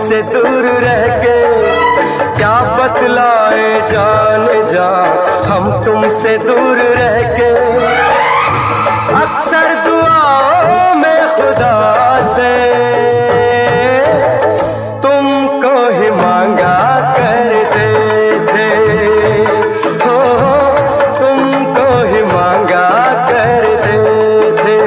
तुमसे दूर रह के क्या बतलाए जान जा, हम तुमसे दूर रह के अक्सर दुआओं में खुदा से तुमको ही मांगा करते थे, हो तुमको ही मांगा करते थे।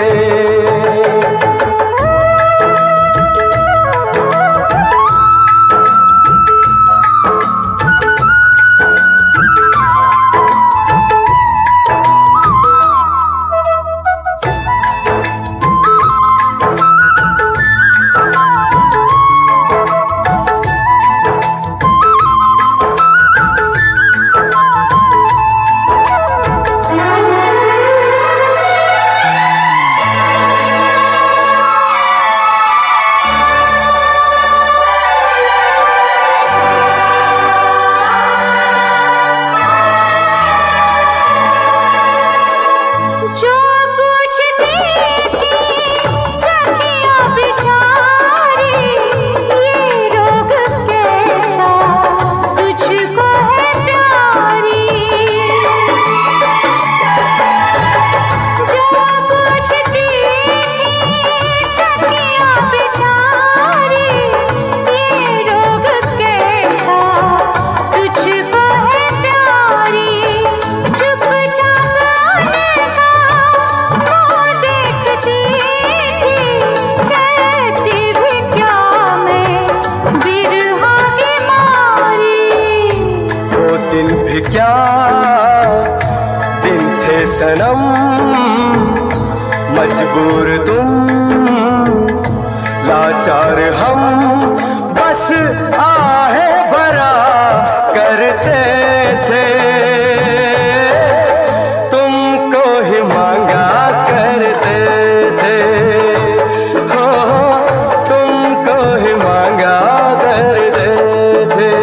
क्या दिन थे सनम, मजबूर तुम लाचार हम, बस आहे भरा करते थे, तुमको ही मांगा करते थे, हो तुमको ही मांगा करते थे।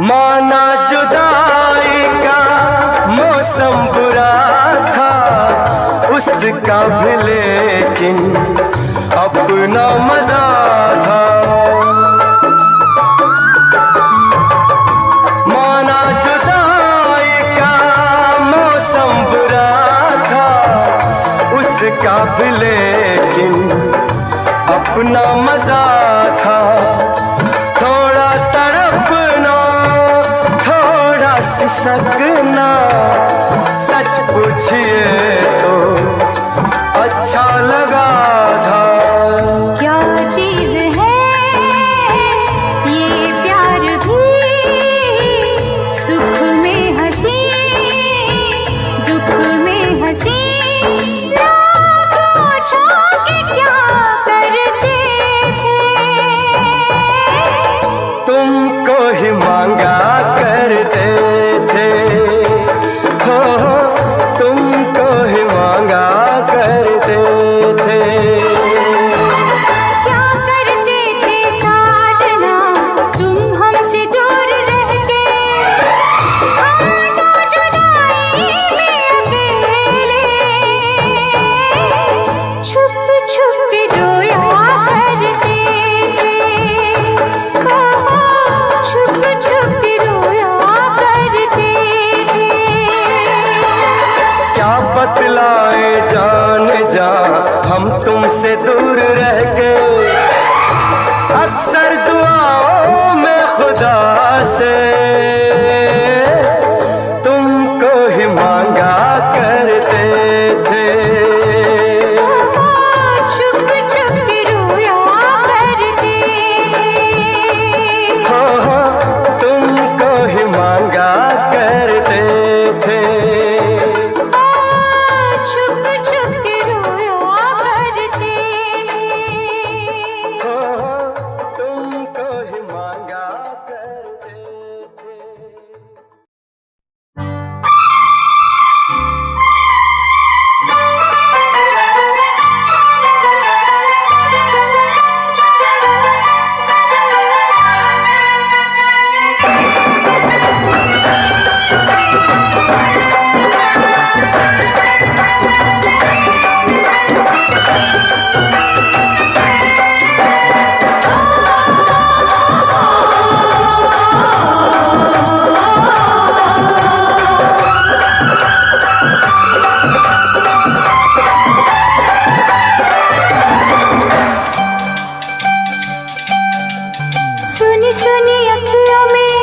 माना जुदाई का मौसम बुरा था उसका भी, लेकिन अपना मजा था। माना जुदाई का मौसम बुरा था उसका भी, लेकिन अपना मजा था। थोड़ा तड़पना, थोड़ा सिसकना, सच पूछिए तो अच्छा लगा था। क्या चीज है ये प्यार भी, सुख में हंसी दुख में हंसी, ना पूछो कि क्या करते थे, तुमको ही मांगा करते थे, हो तुमको ही मांगा करते दूर रह के अक्सर दुआओं में खुदा से तुमको ही मांगा करते थे। छुप छुप के रोया करते, हो तुमको ही मांगा करते थे। छुप छुप के रोया करते, हो तुमको ही मांगा करते थे। सुनी सुनी अखियों में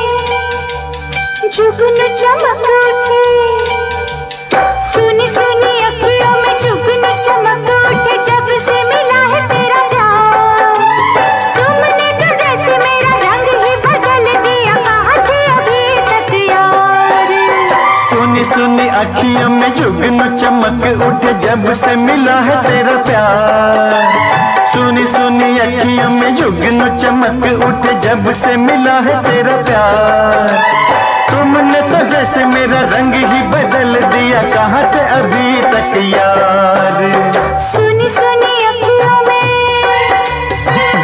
जुगन चमक उठे, सुनी सुनी अखियों में जुगन चमक उठे, जब से मिला है तेरा प्यार। तुमने तो जैसे मेरा रंग ही बदल दिया, कहाँ थे अभी तक यार। सुनी सुनी अखियों में जुगनू चमक उठे, जब से मिला है तेरा प्यार। सुनी सुनी अखियों में जुगनू चमक उठे, जब से मिला है तेरा प्यार। तुमने तो जैसे मेरा रंग ही बदल दिया, कहाँ थे अभी तक यार। सुनी सुनी अखियों में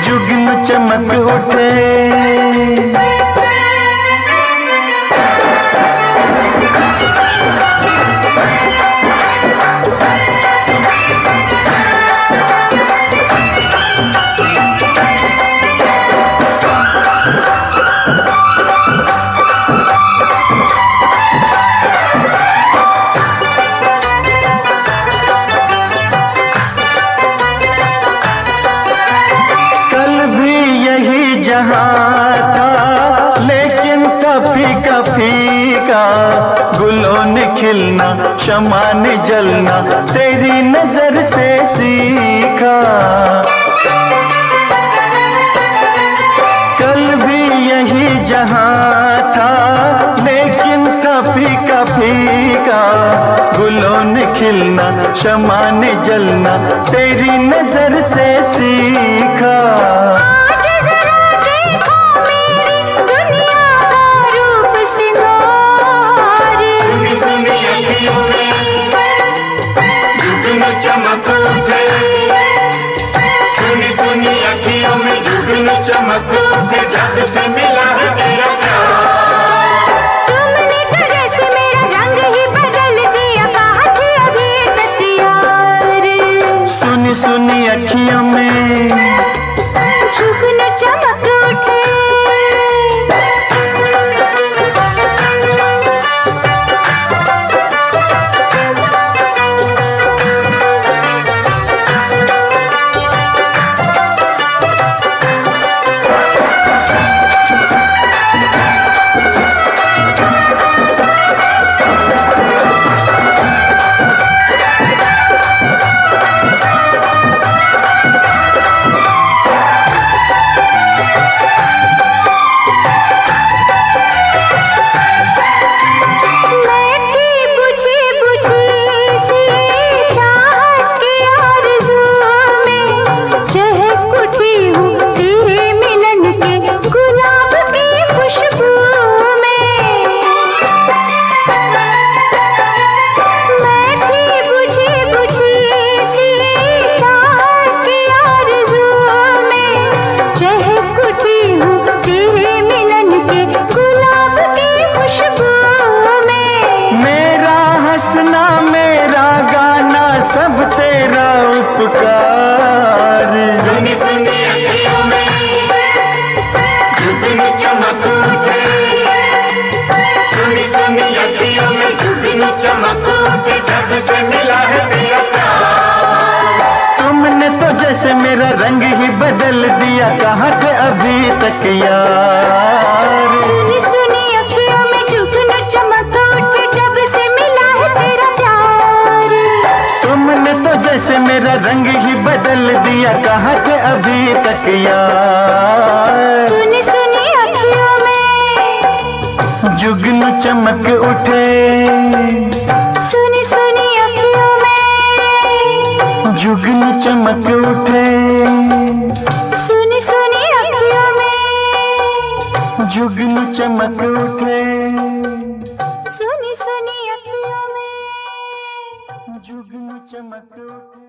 जुगनू चमक उठे, जहाँ था लेकिन था फीका फीका, गुलों ने खिलना शमा ने जलना, तेरी नजर से सीखा। कल भी यही जहाँ था लेकिन था फीका फीका, गुलों ने खिलना शमा ने जलना, तेरी नजर से सीखा। चमक उठे, सुनी सुनी अखियों में जुगनू चमक उठे, जब से मिला है तेरा प्यार। तुमने तो जैसे मेरा रंग ही बदल दिया, कहाँ थे अभी तक यार। सुनी सुनी अखियों में जुगनू चमक उठे, जैसे मेरा रंग ही बदल दिया, कहाँ थे अभी तक यार। सुनी सुनी अखियों में जुगनू चमक उठी, जब से मिला है तेरा प्यार। तुमने तो जैसे मेरा रंग ही बदल दिया, कहाँ थे अभी तक यार। सुनी सुनी अखियों में जुगनू चमक उठे, सुनी सुनी अखियों में जुगनू चमक उठे, सुनी सुनी अखियों में जुगनू चमक उठे, सुनी सुनी अखियों में जुगनू चमक उठे।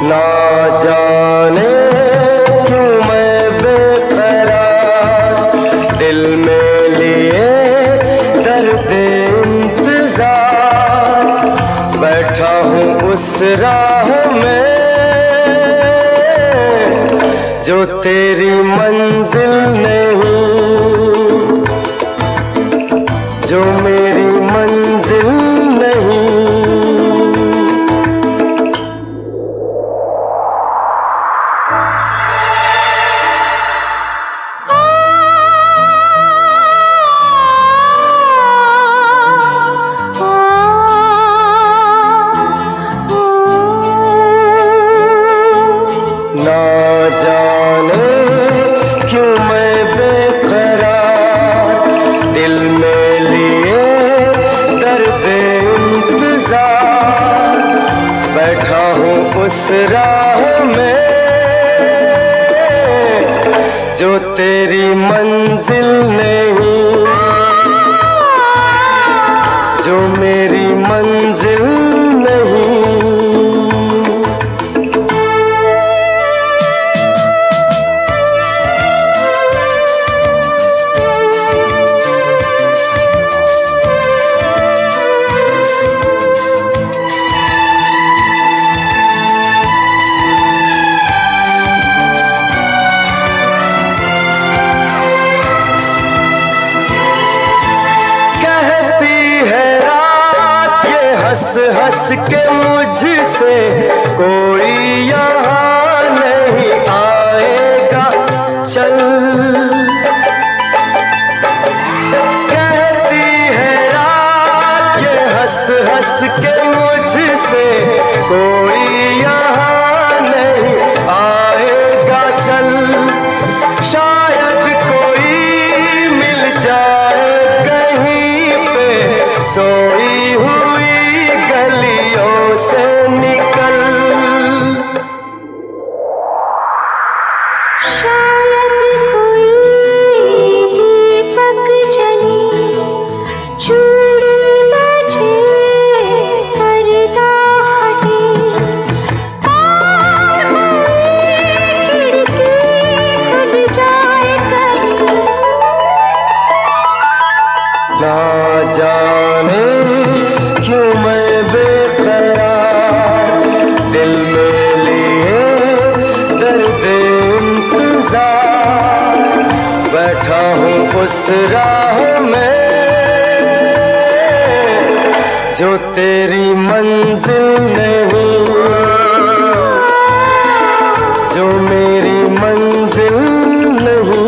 ना जाने क्यों मैं बेकरार, दिल में लिए दर्द इंतजार, बैठा हूँ उस राह में जो तेरी मंजिल नहीं, जो मेरी मंजिल नहीं। ना जाने क्यों मैं बेकरार, दिल में लिए दर्द इंतजार, बैठा हूँ उस राह में जो तेरी मंजिल नहीं, जो मेरी मंजिल नहीं। हंस के मुझसे कोई यहाँ नहीं आएगा चल, कहती है रात ये हंस हंस के मुझसे कोई यहाँ नहीं आएगा चल, शायद कोई मिल जाए कहीं पे सोई हुई गलियों से निकल। शायद कोई दीपक जले चूड़ी बजे पर्दा हटे, और खिड़की खुल जाए कभी। ना जाने क्यों मैं बेकरार, दिल में लिए दर्द इंतजार, बैठा हूँ उस राह में जो तेरी मंजिल नहीं, जो मेरी मंजिल नहीं।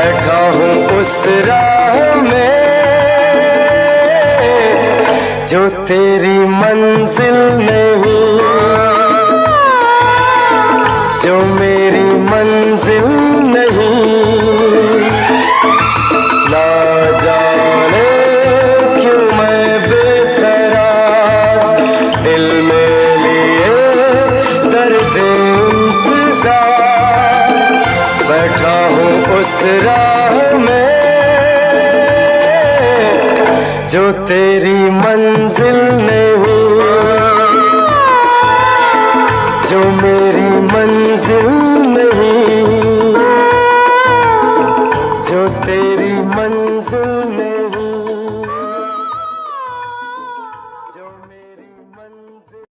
बैठा हूँ उस राह में जो तेरी मंजिल नहीं, जो मेरी मंजिल नहीं। ना जाने क्यों मैं बेकरार दिल में लिए दर्द इंतजार, बैठा हूँ उस राह में जो तेरी मंजिल नहीं, जो मेरी मंजिल नहीं, जो तेरी मंजिल नहीं, जो मेरी मंजिल।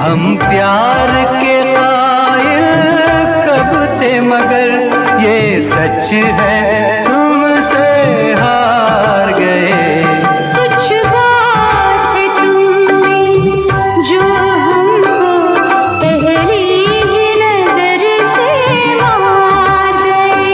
हम प्यार के कायल कब थे मगर ये सच है तुमसे हार गए। कुछ बात है तुममें जो हमको पहली ही नजर से मार गए।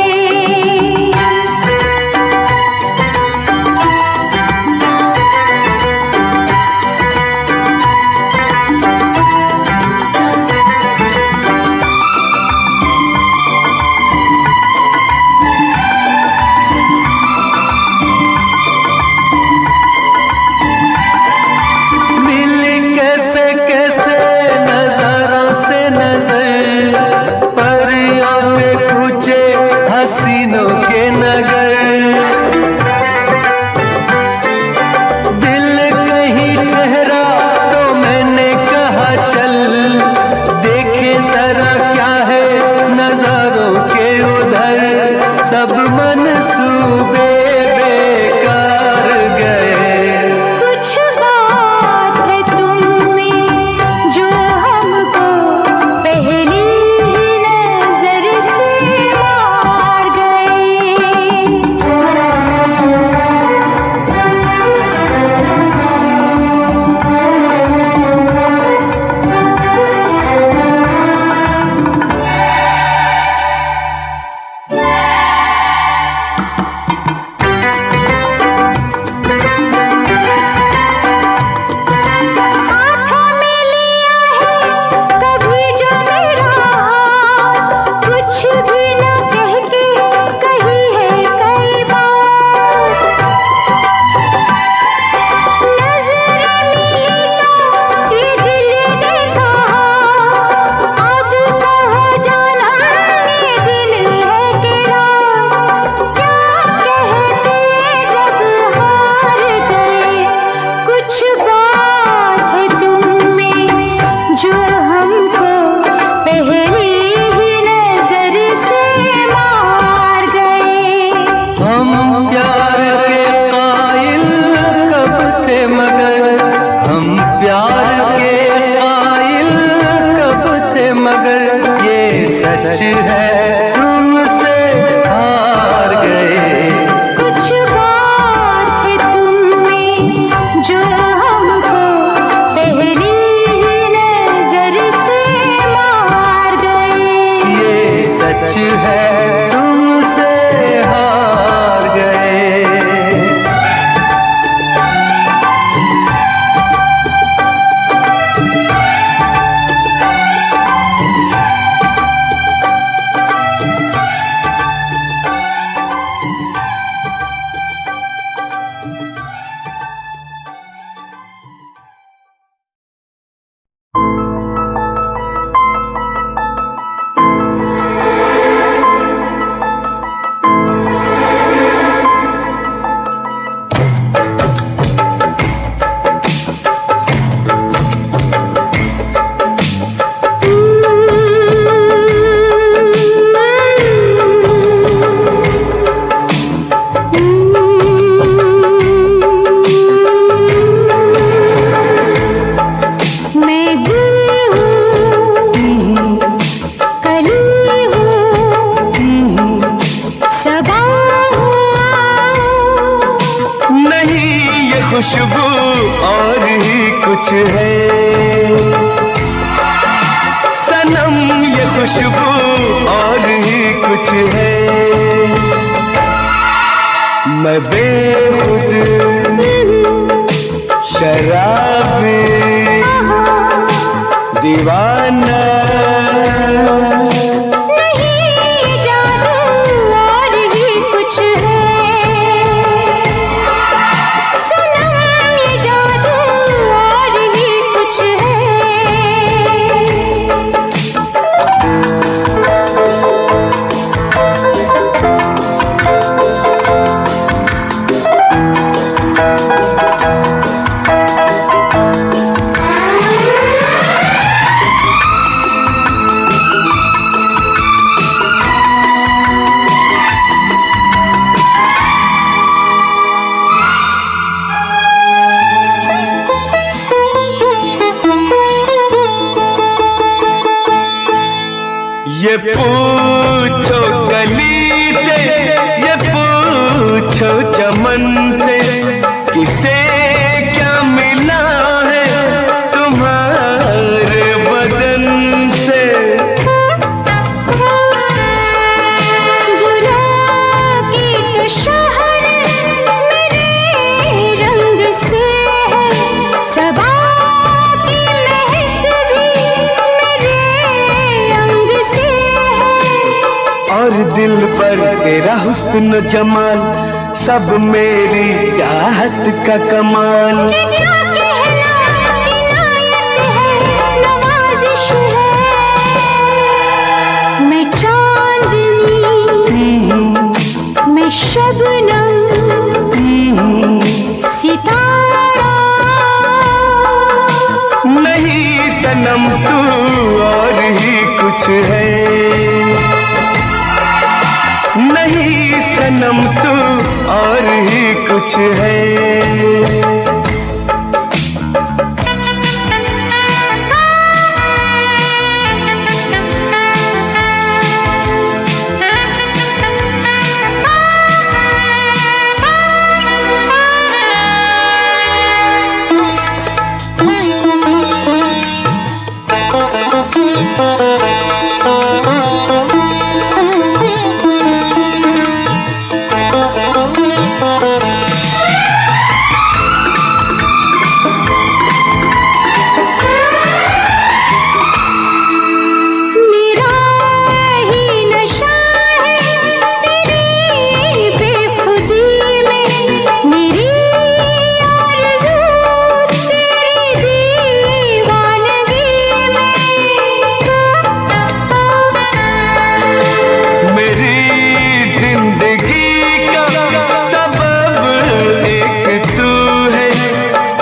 मैं बेखुद शराबी दीवाना। नहीं जादू और भी कुछ है सनम, ये जादू और भी कुछ है। ये पूछो गली से, ये पूछो चमन से, किसे क्या मिला है तुम्हारे बदन से। गुलाब की तो शहर मेरे रंग से है, सबा की महक भी मेरे अंग से है। और दिल पर तेरा हुस्न जमाल, सब मेरी चाहत का कमाल। क्या कहना इनायत है, नवाजिश है। मैं चांदनी, मैं शबनम, सितारा। नहीं सनम तू और ही कुछ है, नहीं सनम तू और ही कुछ है।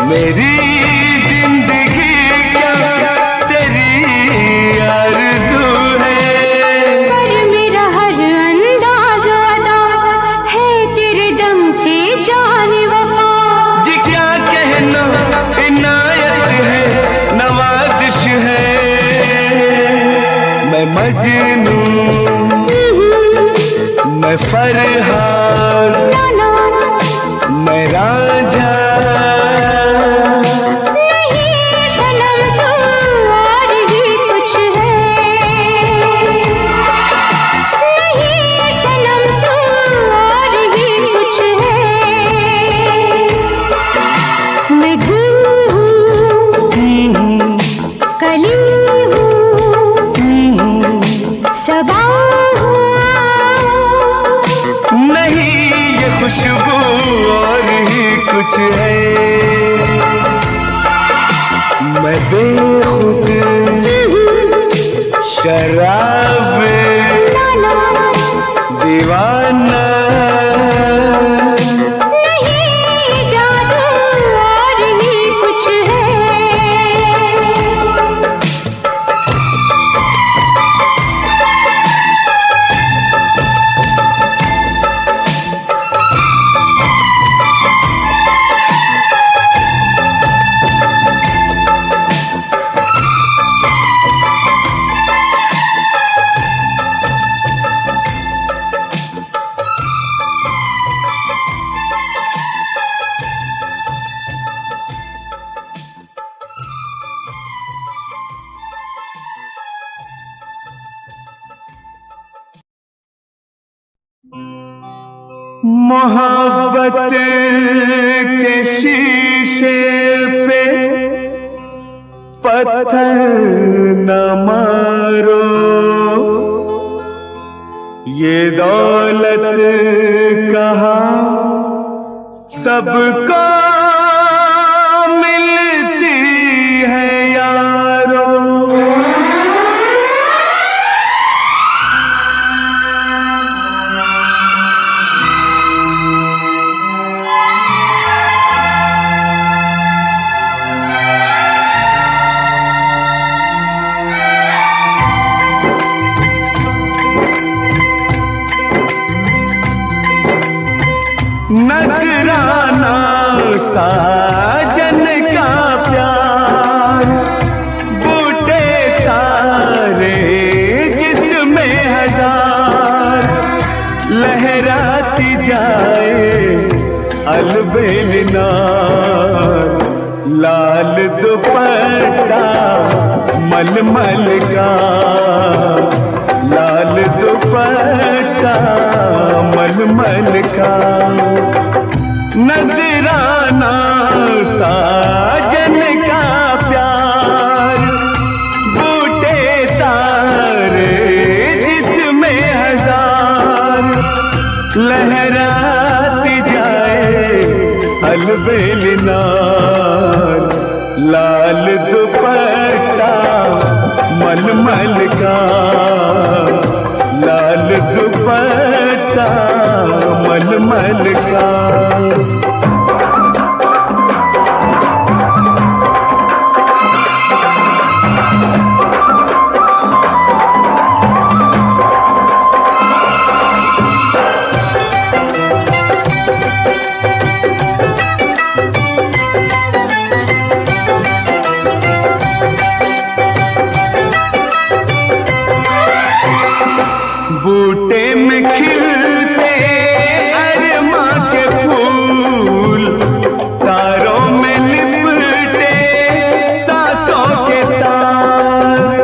मेरी जिंदगी क्या तेरी आरज़ू है। पर मेरा हर अंदाज अदा है तेरे दम से जान वफा। जी क्या कहना इनायत है नवाजिश है। मैं मजनू मैं फरहाद मैं राजा। नहीं मोहब्बत के शीशे पे पत्थर न मारो, ये दौलत कहाँ सबको मिलती है यारो। नजराना साजन का प्यार, बूटे सारे जिसमें हजार, लहराती जाए अलबेलिनार, लाल दुपट्टा मलमल का, लाल दुपट्टा मलमल का। नजराना साजन का प्यार, बूटे सारे जिसमें हजार, लहराती जाए अलबेलिनार, लाल दुपट्टा मलमल का, लाल दुपट्टा मलमल का। बूटे में खिलते अरमा के फूल, तारों में लिपटे सांसों के तार,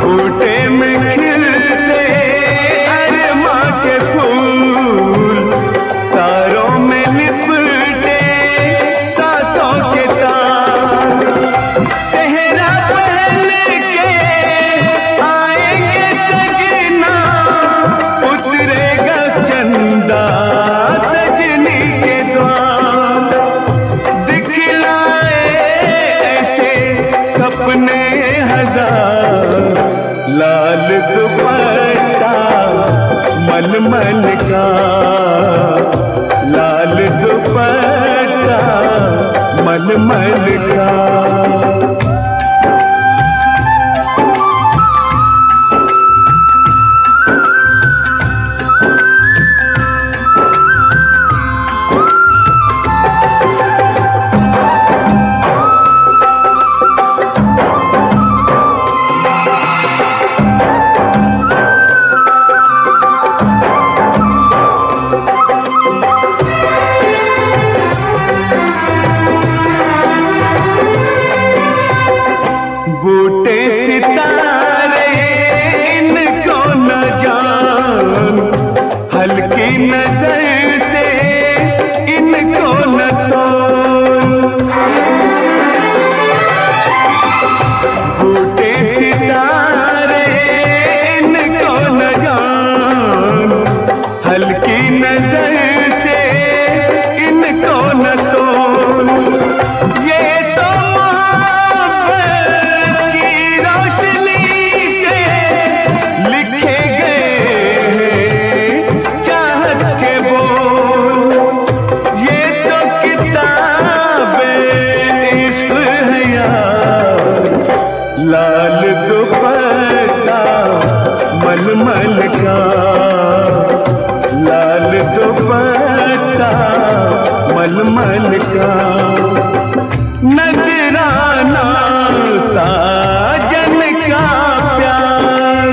बूटे में खिलते अरमा के फूल, तारों में लिपटे सांसों के तार, सेहरा सजनी के द्वार, दिखलाए ऐसे सपने हजार, लाल दुपट्टा मलमल का, लाल दुपट्टा मलमल का। बूटे सितारे इनको न जान, हल्की नजर से इनको न तोल, बूटे सितारे इनको न जान, हल्की नजर से इनको न तोल। ये तो लिखे गए चाहत के बोल, ये तो किताबें इश्क है यार, लाल दुपट्टा मलमल का, लाल दुपट्टा मलमल का। नजराना साजन का प्यार,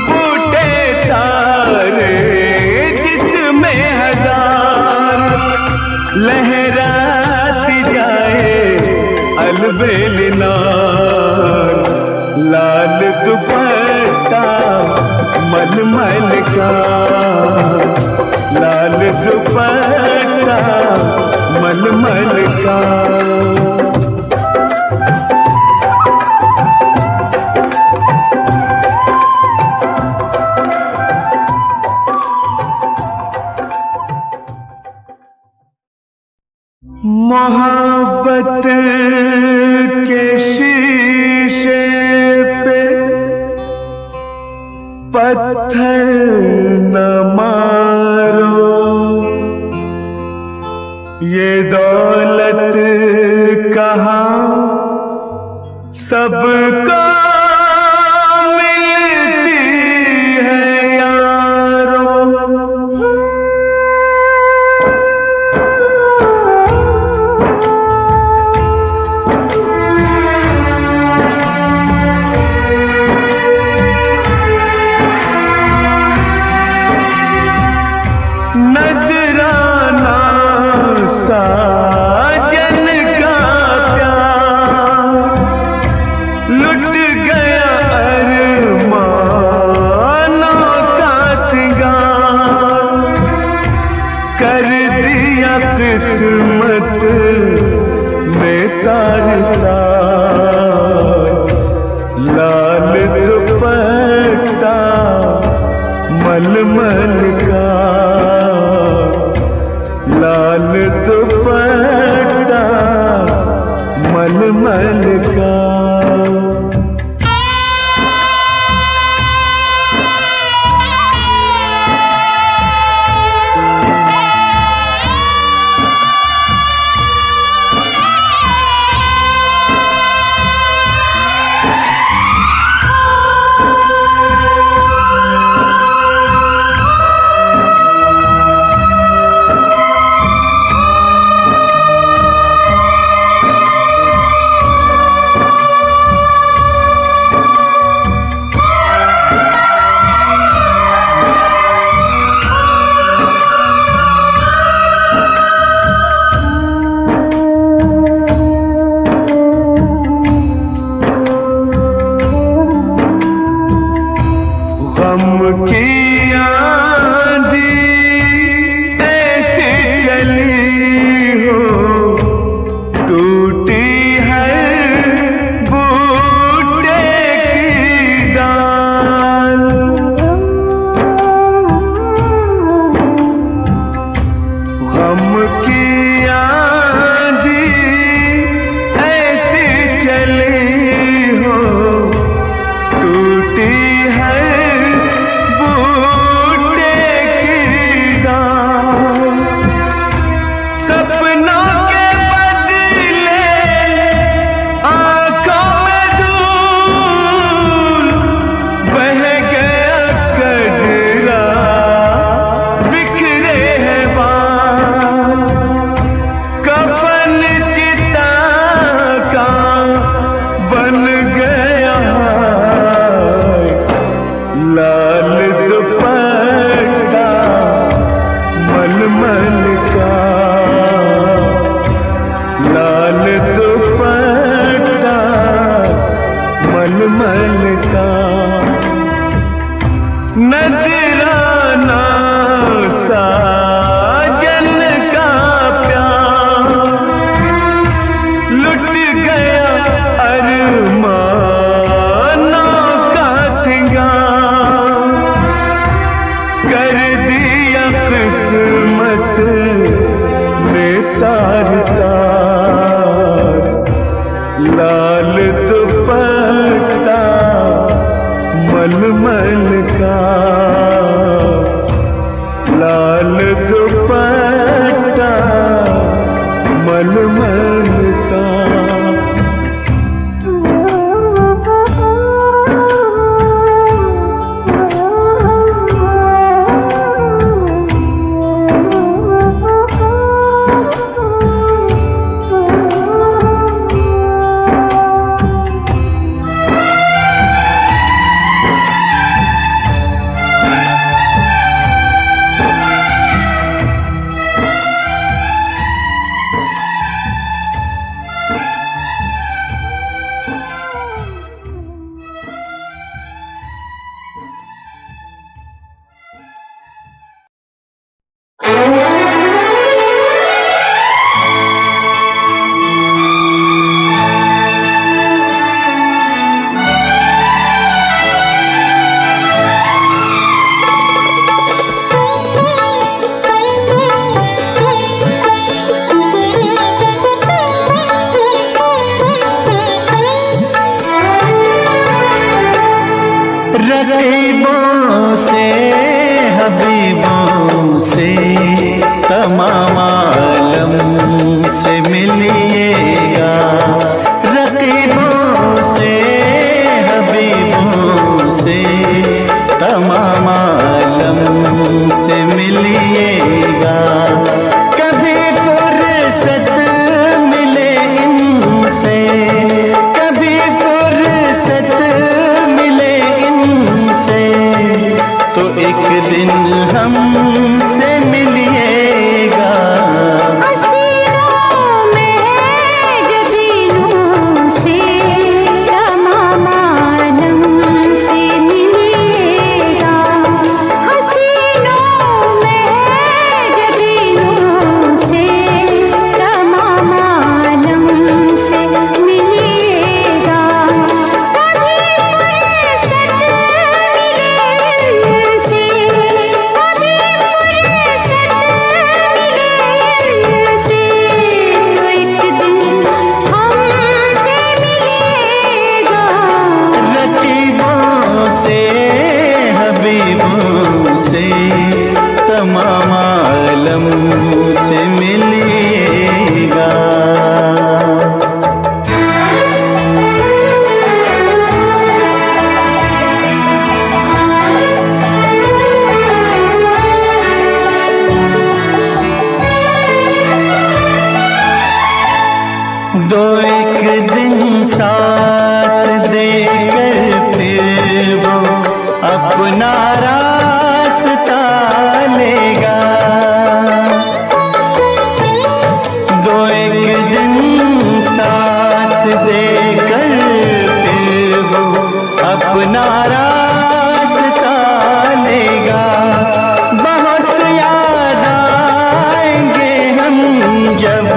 बूटे सारे जिसमें हजार, लहराती जाए अलबेलिनार, लाल दुपट्टा मल मलमल का, लाल दुपट्टा मलमल का। मोहब्बत के शीशे पे पत्थर न मारो, ये दौलत कहाँ सबको मिलती है यारो। नजराना साजन का प्यार, लुट गया अरमानों का सिंगार, कर दिया किस्मत में तार-तार, लाल दुपट्टा मलमल का, लाल दुपट्टा मलमल का। गम की आंधी ऐसी चली हो, टूटी है बूटे की डाल, गम की आंधी ऐसी चली हो, टूटी है बूटे की डाल, सपनों के बदले आंखों में धूल, बह गया कजरा बिखरे हैं बाल, कफन चिता का बन गया लाल दुपट्टा मलमल का, लाल दुपट्टा मलमल का। नजराना साजन का प्यार, लुट गया अरमानों का सिंगार, कर दिया किस्मत में तार-तार, लाल दुपट्टा रकीबों से हबीबों से तमाम आलम से मिलिएगा, रकीबों से हबीबों से तमाम आलम से मिलिएगा। कभी फुर्सत मिले इनसे, कभी फुर्सत मिले इनसे, तो एक दिन हमसे मिलिएगा। तमाम आलम से मिलिएगा। दो एक दिन साथ देकर फिर वो अपना रास्ता लेगा। दो एक दिन साथ देकर फिर वो अपना रास्ता लेगा। बहुत याद आएंगे हम जब,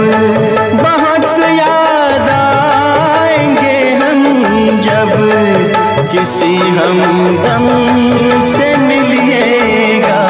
बहुत याद आएंगे हम जब किसी हमदम से मिलिएगा।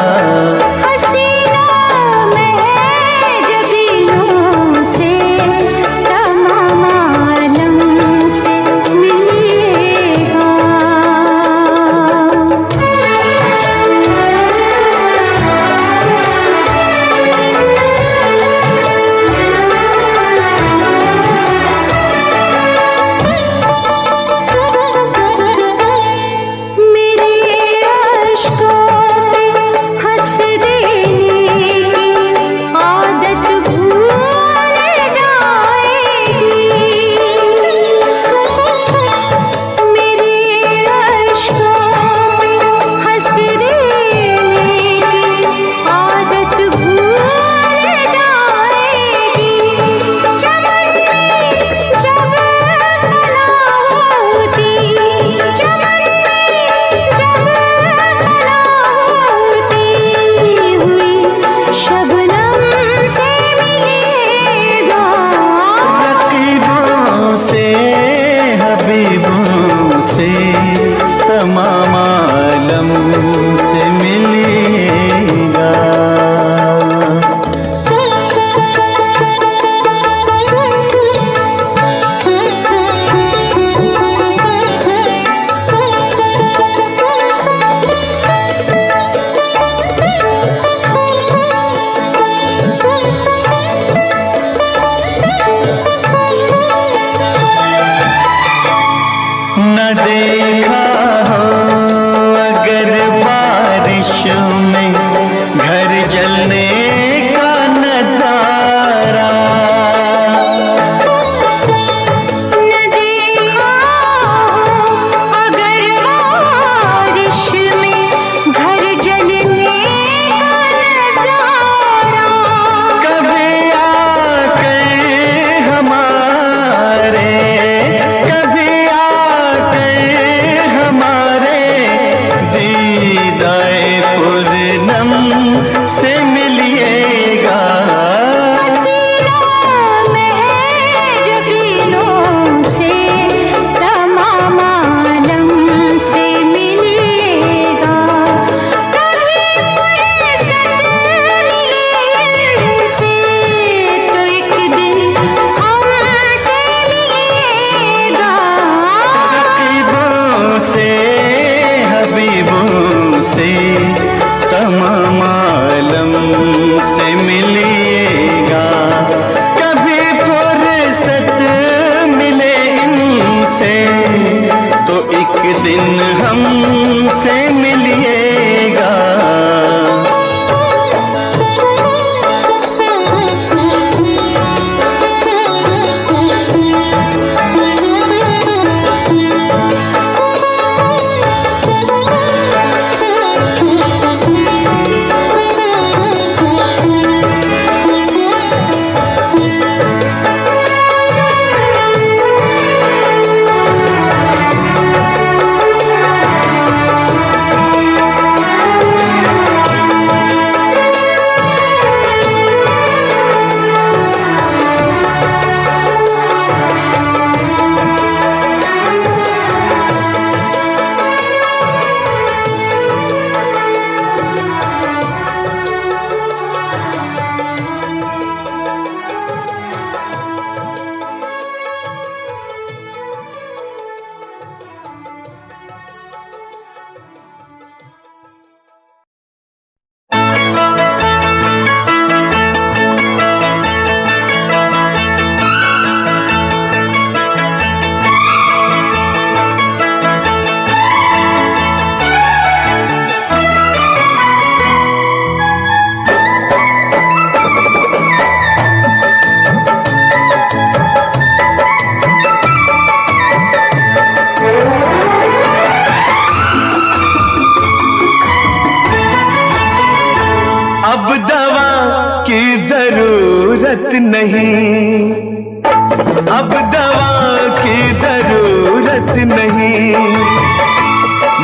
दवा की जरूरत नहीं,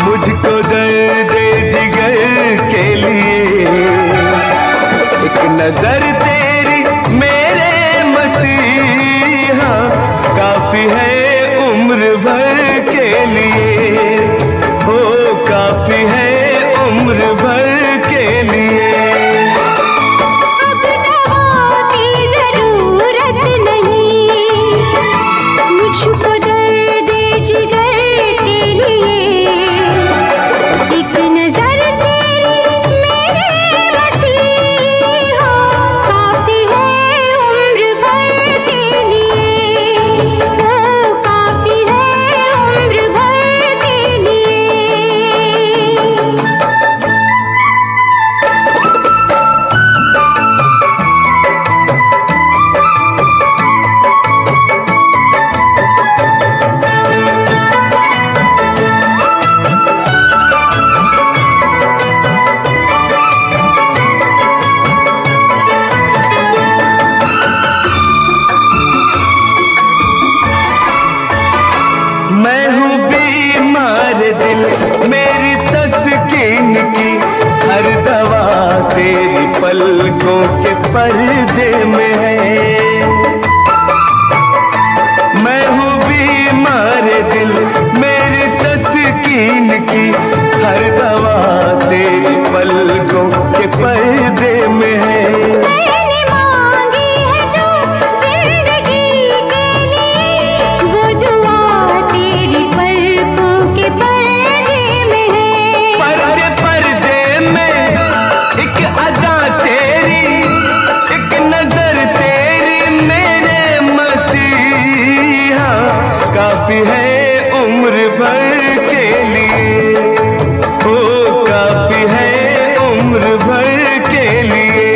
मुझको दर्द जिगर के लिए एक नजर तेरी मेरे मसीहा काफी है उम्र भर के लिए, हो काफी है उम्र भर के लिए। मुझको दर्द जिगर के लिए एक नजर तेरी मेरे मसीहा काफी है उम्र भर के लिए, ओ काफी है उम्र भर के लिए। मैं हूँ बीमार दिल मेरी तस्कीन की हर दवा तेरी पलकों के पर्दे में है। मैं हूँ बीमार दिल मेरी तस्कीन की हर दवा तेरी पलकों के पर्दे में है। मैंने मांगी है जो जिंदगी के लिए वो दुआ तेरी पलकों के पर्दे में है। पर्दे में एक अदा तेरी, एक नजर तेरी मेरे मसीहा काफी है उम्र भर के लिए, ओ काफी है उम्र भर के लिए।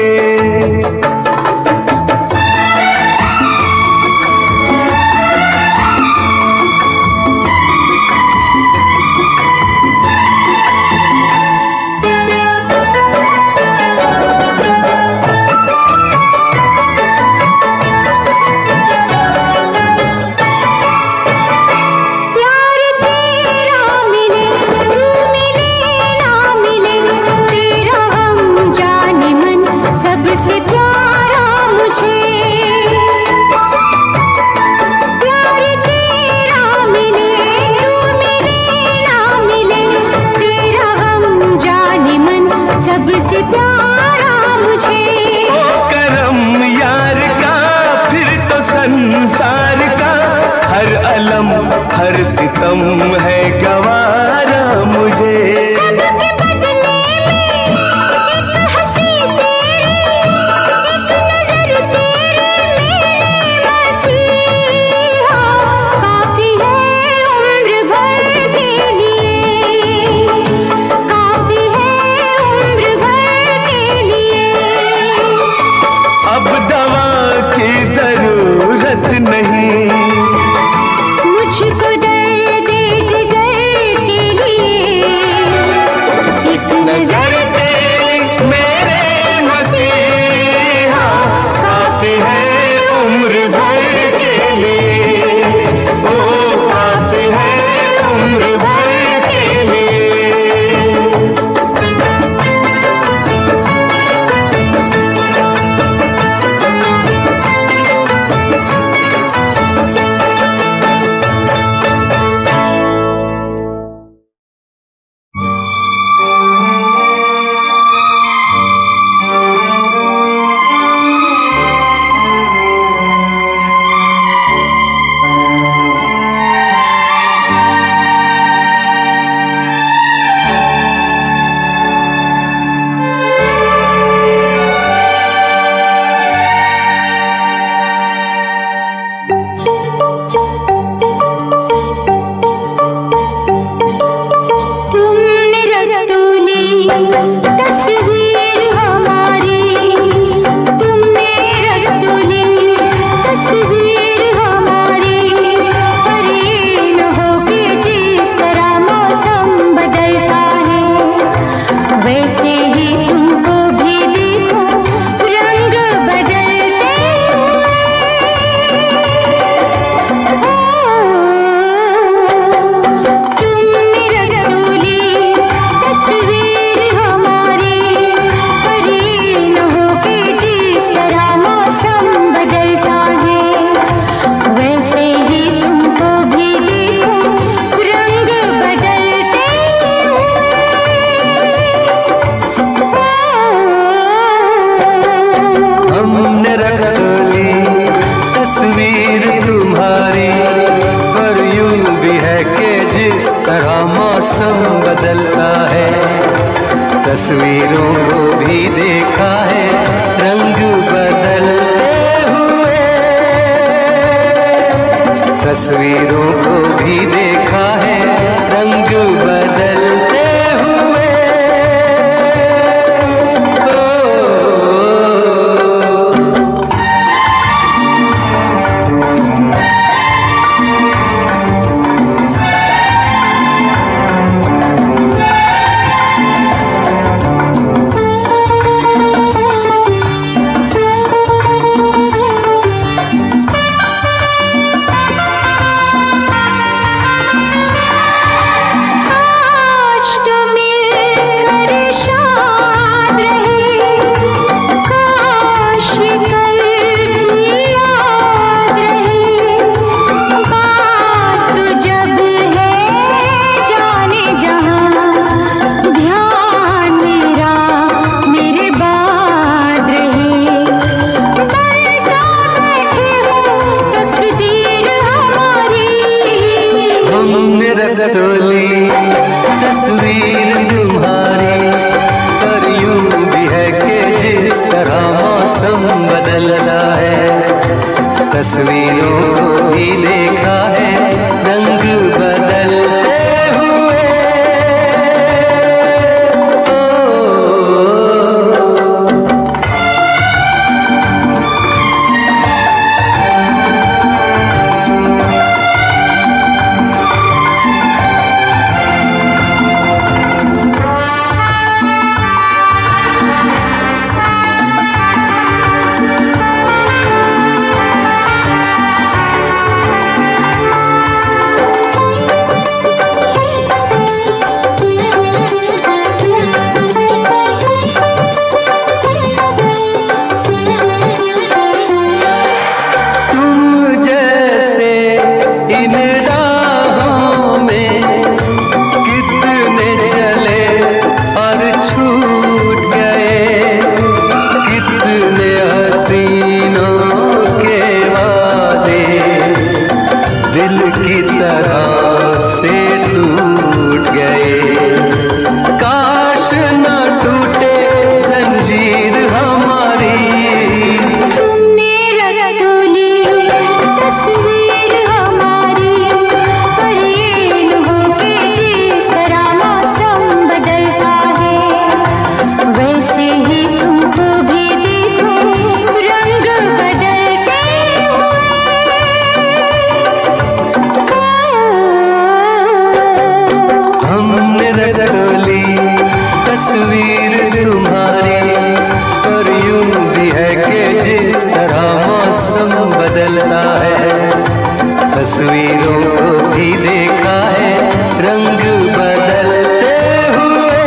प्यार तेरा मिले तू मिले ना मिले, तेरा हम जाने मन सबसे प्यारा मुझे। प्यार तेरा मिले तू मिले ना मिले, तेरा हम जाने मन सबसे प्यारा मुझे। ओ करम यार का फिर तो संसार का हर अलम हर सितम है गवारा मुझे। सबके बदले में एक हंसी तेरी, एक नजर तेरी मेरे मसीहा काफी है उम्र भर के लिए, काफी है उम्र भर के लिए। अब दवा की जरूरत नहीं, मुझको दर्द तस्वीरों को भी देखा है रंग बदलते हुए, तस्वीरों को भी देखा है रंग बदलते हुए। तोली तस्वीर तुम्हारी, पर यूं भी है कि जिस तरह मौसम बदलता है, तस्वीरों को भी देखा है रंग बदलते हुए। की तरह से टूट गए, काश न टूटे जंजीर हमारी। तुमने रंगोली तस्वीर हमारी, पर ये न हो कि जिस तरह मौसम बदलता है, वैसे ही तुमको भी देखूं रंग बदलते हमने रंगोली तस्वीर तुम्हारी, पर यूं भी है कि जिस तरह मौसम बदलता है, तस्वीरों को भी देखा है रंग बदलते हुए।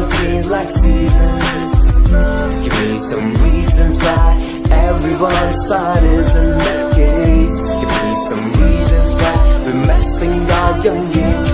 world change like seasons. Give me some reasons why everyone's side isn't the case. Give me some reasons why we're messing our young years.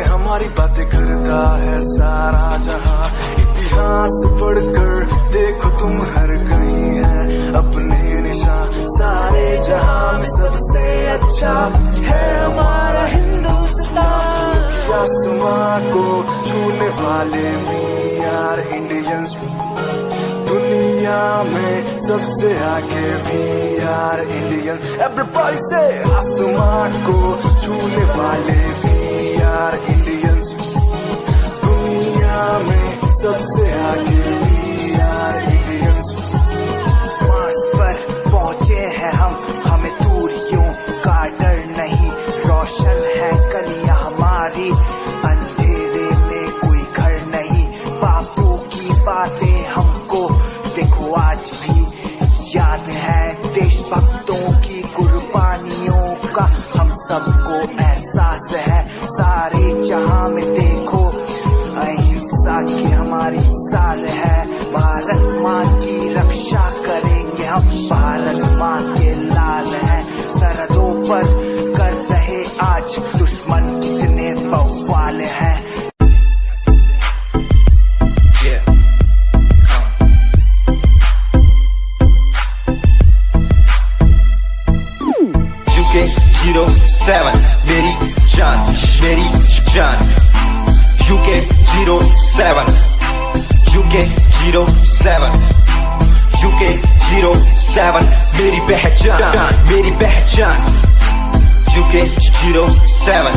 हमारी बातें करता है सारा जहां। इतिहास पढ़कर देखो तुम हर कहीं है अपने निशान। सारे जहां में सबसे अच्छा है हमारा हिंदुस्तान। आसमां को छूने वाले वी आर इंडियंस। दुनिया में सबसे आगे वी आर इंडियंस। एवरीबॉडी से आसमां को छूने वाले वी आर इंडियंस। दुनिया में सबसे आगे वी आर इंडियंस। मार्स पर पहुंचे हैं हम, हमें दूरियों का डर नहीं। रोशन है गलियां हमारी, अंधेरे में कोई घर नहीं। बापू की बातें हमको देखो आज भी याद है। देशभक्तों की कुर्बानियों का हम सबको एहसास है। सारे जहां में देखो अहिंसा की हमारी साल है। भारत माँ की रक्षा करेंगे हम, भारत माँ के लाल हैं। सरहदों पर कर रहे आज दुश्मन कितने बवाल हैं। UK07 मेरी जान, मेरी जान। UK07 UK07 UK07 मेरी पहचान, मेरी पहचान। UK07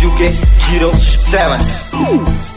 UK07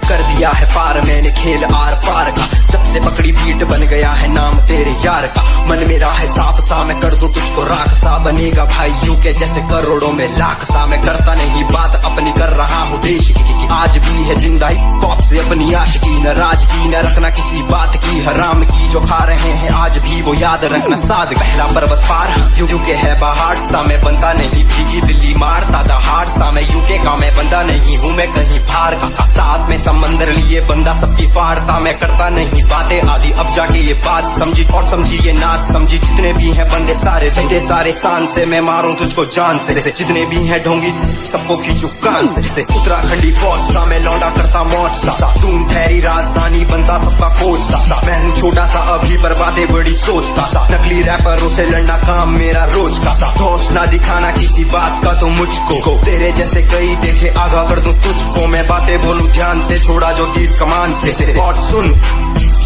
कर दिया है पार मैंने खेल आर पार का। जब से पकड़ी पीठ बन गया है नाम तेरे यार का। मन मेरा है साफ सा, मैं कर दूं तुझको राख सा। बनेगा भाई यूके जैसे करोड़ों में लाख सा। मैं करता नहीं बात अपनी, कर रहा हूँ देश की। आज भी है जिंदा हिप हॉप से अपनी आशिकी। न राज की न रखना किसी बात की, हराम की जो खा रहे हैं आज भी वो याद रखना साद। पहला पर्वत पार यूके है पहाड़ सा। मैं बनता नहीं भीगी बिल्ली मारता दहाड़ सा। मैं यूके का मैं बंदा नहीं हूँ, मैं कहीं बाहर का। साथ में समंदर लिए बंदा सबकी फाड़ता। मैं करता नहीं बातें आदि, अब जाके ये बात समझी और समझी ये नाच समझी। जितने भी हैं बंदे सारे जीते सारे शान से, मैं मारूं तुझको जान से। जितने भी हैं ढोंगी सबको खींचू कान से। उत्तराखंडी फौज सा मैं लौंडा करता मौज सा। दून ठहरी राजधानी बनता सबका कोच सा। मैं हूँ छोटा सा अभी पर बातें बड़ी सोचता सा। नकली रैपरों से लड़ना काम मेरा रोज का सा। होश ना दिखाना किसी बात का तो मुझको, तेरे जैसे कई देखे आगा कर दूं तुझको। मैं बातें बोलूं ध्यान से, छोड़ा जो तीर कमान से। और सुन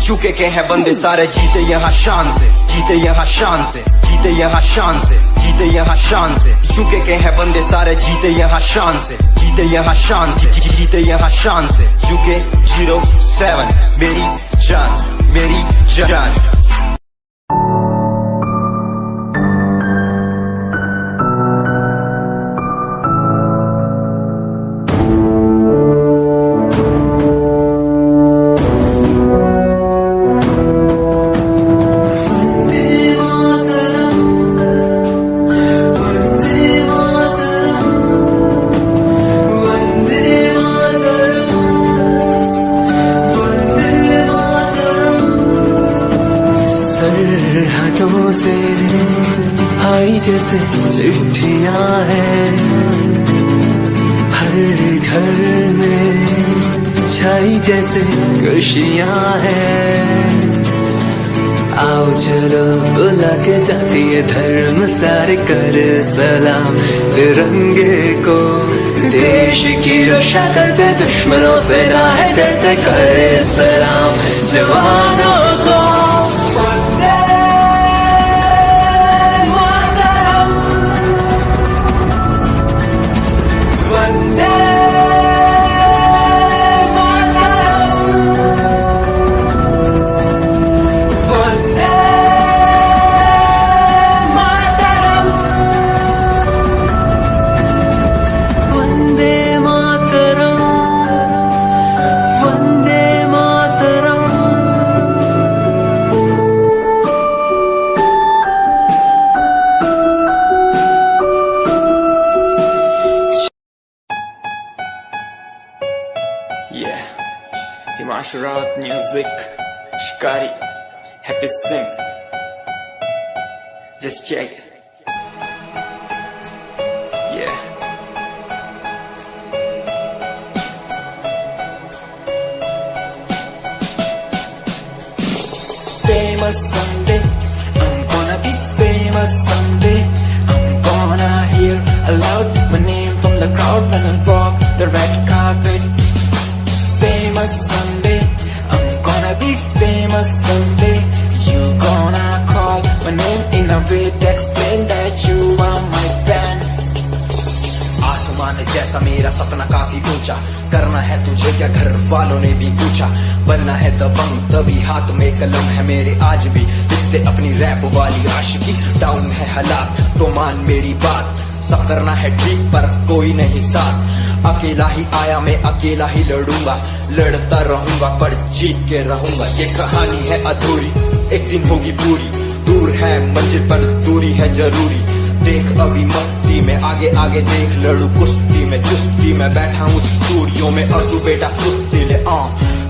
यूके के हैं बंदे सारे जीते यहाँ शान से, जीते यहाँ शान से, जीते यहाँ शान से, जीते यहाँ शान से। यूके के हैं बंदे सारे जीते यहाँ शान से, जीते यहाँ शान से, जीते यहाँ शान से। UK07 मेरी जान, मेरी जान। से आई जैसे चिट्ठियां हैं, हर घर में छाई जैसे खुशियां हैं। आओ चलो बुला के जाती है धर्म सारे कर सलाम तिरंगे को। देश की रक्षा करते दुश्मनों से ना है डरते, करे सलाम जवानों को। Yeah, Himanshu Rawat music, Shikari, Happy Singh. Just check it. Yeah. Famous someday, I'm gonna be famous someday. I'm gonna hear aloud my name from the crowd when I walk the red carpet. Famous someday, I'm gonna be famous someday. You gonna call my name in a way to explain that you are my fan. आसमान जैसा मेरा सपना काफी ऊंचा, करना है तुझे क्या घर वालों ने भी पूछा, बनना है दबंग तभी हाथ में कलम है मेरे आज भी लिखते अपनी रैप वाली आशिकी। डाउन है हालात तो मान मेरी बात, सब करना है ठीक पर कोई नहीं साथ। अकेला ही आया मैं अकेला ही लड़ूंगा, लड़ता रहूंगा पर जीत के रहूंगा। ये कहानी है अधूरी, एक दिन होगी पूरी, दूर है मंजिल पर दूरी है जरूरी। देख अभी मस्ती में आगे आगे देख, लड़ू कुश्ती में चुस्ती में बैठा हूँ स्टूडियो में और तू बेटा सुस्ती ले।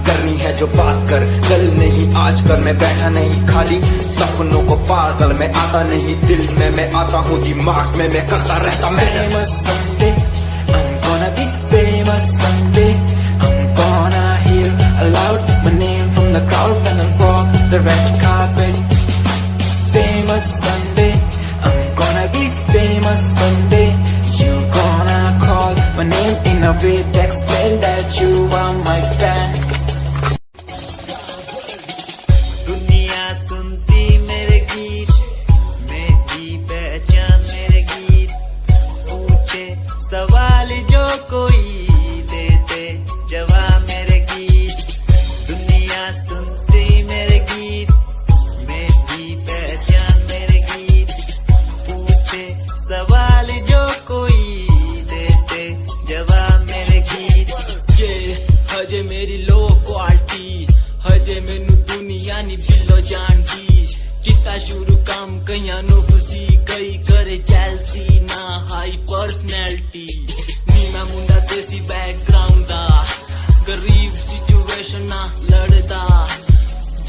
करनी है जो बात कर, कल नहीं आज कर, मैं बैठा नहीं खाली सपनों को पागल में आता नहीं दिल में मैं आता हूँ दिमाग में मैं करता रहता मैं। Gonna be famous someday. I'm gonna hear aloud my name from the crowd when I walk the red carpet. Famous someday. I'm gonna be famous someday. You gonna call my name in a way to explain that you are my fan. दुनिया सुनती मेरे गीत, मेरी पहचान मेरे गीत, पूछे सवाल जो कोई देते जवाब मेरे गीत। दुनिया सुनती मेरे गीत, मेरी पहचान मेरे गीत, पूछे सवाल जो कोई देते जवाब मेरे गीत। ये हजे मेरी लो क्वालिटी, हजे मैनू दुनिया नी बिलो जानती। किता शुरू काम कईयां नु खुशी, कई करे जेलसी ना हाई पर्सनैलिटी। नी मैं मुंडा देसी बैकग्राउंड दा, गरीब सिचुएशन ना लड़दा।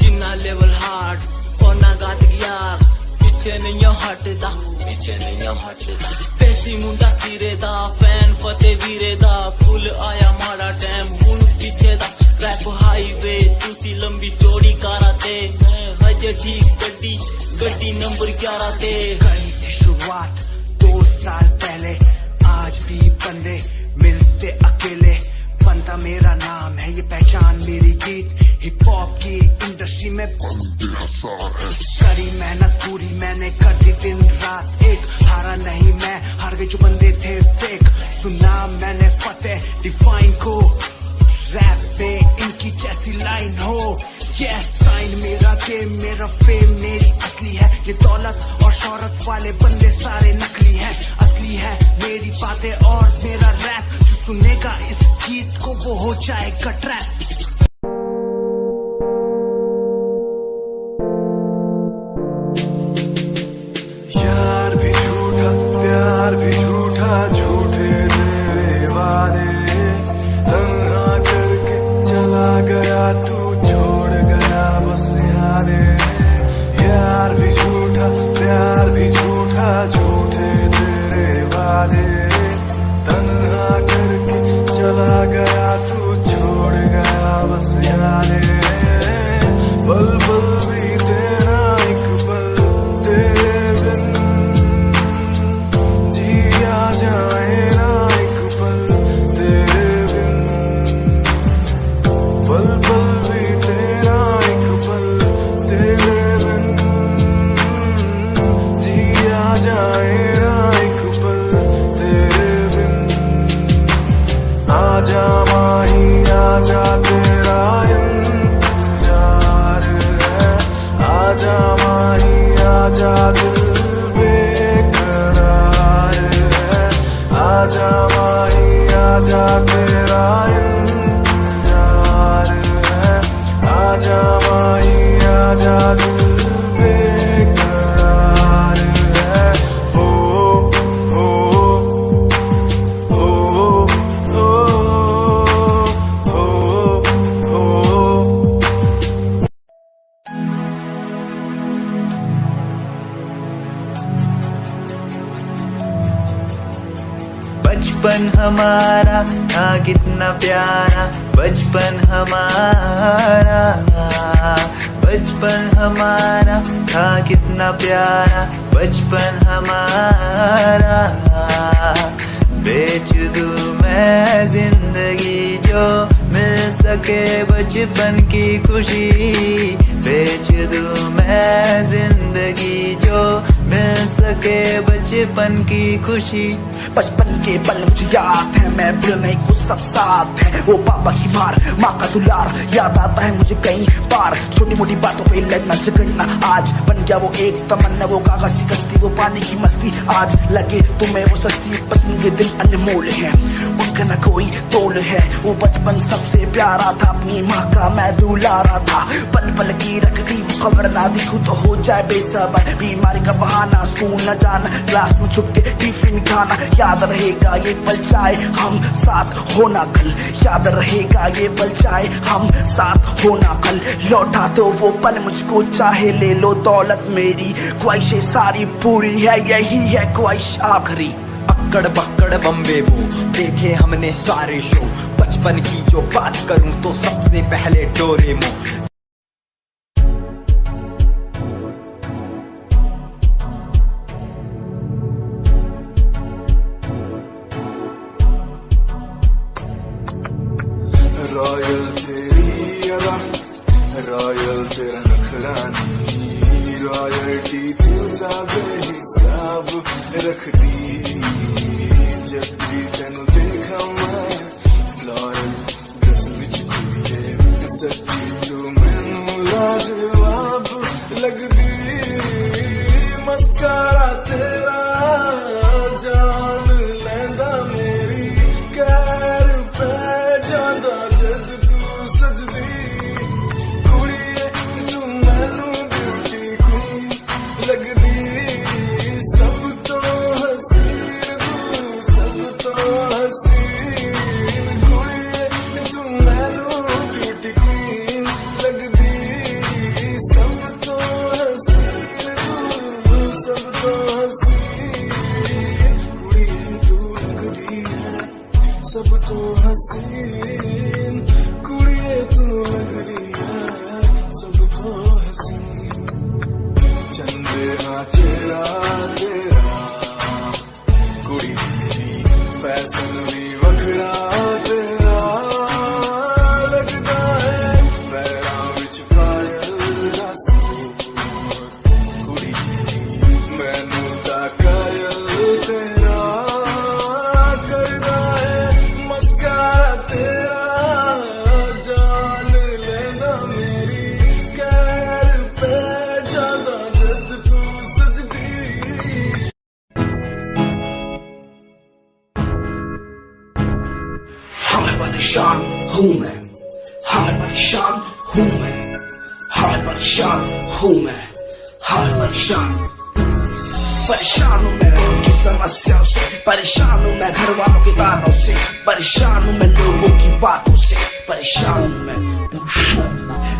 जिन्ना लेवल हार्ड ओना गाट यार, पीछे नहीं हटदा, पीछे नहीं हटदा। देसी मुंडा सिरे दा, फैन फतेह वीरे दा, फुल आया माड़ा टाइम हुन पीछे दा। रैप हाईवे तुसी लंबी चौड़ी कारा ते, मैं हजे ठीक गड्डी गड्डी नंबर 11 ते। करी थी शुरुआत 2 साल पहले, आज भी बंदे मिलते अकेले। बनता मेरा नाम है ये पहचान मेरी गीत, हिप हॉप की इंडस्ट्री में बंदे हजार है। करी मेहनत पूरी मैंने कर दी दिन रात एक, हारा नहीं मैं हार गए जो बंदे थे फेक। सुना मैंने फतेह डिफाइन को, रैप पे इनकी जैसी लाइन हो। ये साइन मेरा गेम मेरा फेम मेरी असली है, ये दौलत और शोहरत वाले बंदे सारे नकली हैं। असली है मेरी बातें और मेरा रैप, जो सुनेगा इस गीत को वो हो जाएगा ट्रैप। यार भी झूठा प्यार भी झूठा, झूठे तेरे वादे, तन्हा करके चला गया तू छोड़ गया बस यादें। यार भी झूठा प्यार भी झूठा, झूठे तेरे वादे, तन्हा करके चला गया तू छोड़ गया बस यादें। पल पल भी तेरा एक पल तेरे बिन जिया जाए ना एक पल तेरे बिन। पल पल भी तेरा एक पल तेरे बिन जिया जाए ना एक पल तेरे बिन। आजा माही आजा तेरा इंतजार है, बचपन हमारा था कितना प्यारा, बचपन हमारा, बचपन हमारा था कितना प्यारा, बचपन हमारा। बेच दूं मैं जिंदगी जो मिल सके बचपन की खुशी, बेच दूं मैं जिंदगी जो मिल सके बचपन की खुशी। बचपन के पल मुझे याद है, मैं भूलने को सब साथ है। वो पापा की मार, माँ का दुलार याद आता है मुझे कई बार। छोटी मोटी बातों पे लड़ना झगड़ना आज बन गया वो एक तमन्ना। वो कागज की कश्ती, वो पानी की मस्ती, आज लगे तुम्हें वो सस्ती। बचपन के दिन अनमोल है, उनका न कोई तोल है। वो बचपन सबसे प्यारा था, अपनी माँ का मैं दुलारा था। पल पल की रखती खबर ना दिखूं तो हो जाए बेसबर। बीमारी का बहाना, स्कूल न जाना, क्लास में छुप के टिफिन खाना। याद रहेगा ये पल चाहे हम साथ होना कल, याद रहेगा ये पल चाहे हम साथ होना कल। लौटा दो वो पल मुझको, चाहे ले लो दौलत मेरी। ख्वाहिशें सारी पूरी है, यही है ख्वाहिश आखिरी। अक्कड़ बक्कड़ बम्बे वो देखे हमने सारे शो। बचपन की जो बात करूं तो सबसे पहले डोरेमोन। रॉयल तेरी अदा, रॉयल तेरा नखरानी, रॉयल्टी तू बेहिसाब रख दी। जब भी तेनू देखा मैं फ्लोरल ड्रेस विच कुड़िए, सच्ची तू मैनू लाजवाब लगदी। मस्कारा तेरा जान लैंदा मेरी, कैर पे जांदा जद तू सजदी। कुड़िए तू मैनू ब्यूटी क्वीन लगदी। सब तो हसीन तू, सब तो हसीन। कुड़िए तू मैनू ब्यूटी क्वीन लगदी। सब तो हसीन तू, सब तो हसीन। कुड़िए तू लगदी है सब तो हसीन। कुड़िए तू लगदी है सब तो हसीन। चंदे हाँ चेहरा तेरा, कुड़ी दी फैशन भी वखरा तेरा। लगदा है पैरां विच पायल दा सूट, कुड़ी दी मैनू दा कायल तेरा। करदा है मस्कारा तेरा, जान लेना मेरी, कैर पे जादा जद तू सजदी। हमें परेशान हूँ मैं, हमें परेशान हूँ मैं, हमें परेशान हूँ मैं, हमें परेशान। परेशान हूँ मैं उनकी समस्याओं से, परेशान हूँ मैं घर वालों के तानों से, परेशान हूँ मैं लोगों की बातों से, परेशान हूँ मैं।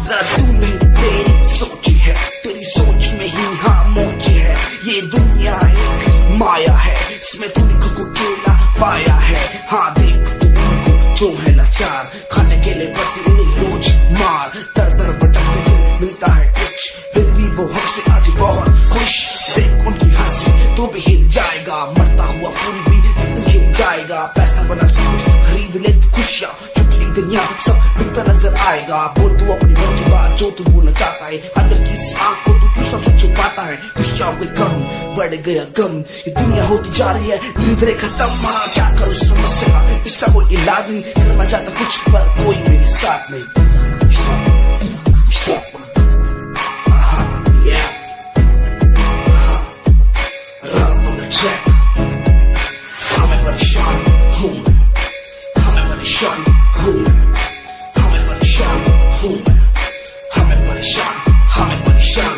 जरा तू नहीं तेरी सोच है, तेरी सोच में ही हाँ मोच है। ये दुनिया एक माया है, इसमें तूने खुद को अकेला पाया है। हाँ देख तू उनको जो है लाचार, खाने के लिए पड़ती उन्हें रोज मार। दर दर भटकते फिर मिलता है कुछ, फिर भी वो हमसे आज बहुत खुश। देख उनकी हंसी तो भी हिल जाएगा, मरता हुआ फूल भी खिल जाएगा। पैसा बना सूट खरीद ले खुशियाँ, क्योंकि एक दिन यहाँ सब बिकता नजर आएगा। बोल तू अपनी मन की बात जो तू बोलना चाहता है, अंदर की इस आँख को तू क्यों सबसे छुपाता है। खुशियाँ हो गई कम, बढ़ गया गम, ये दुनिया होती जा रही है धीरे धीरे खत्म। हाँ क्या करूँ समस्या का, इसका कोई इलाज नहीं। करना चाहता कुछ पर कोई मेरे साथ नहीं। हमें परेशान हूँ मैं, हमें परेशान हूँ मैं, हमें परेशान हूँ मैं, हमें परेशान, हमें परेशान।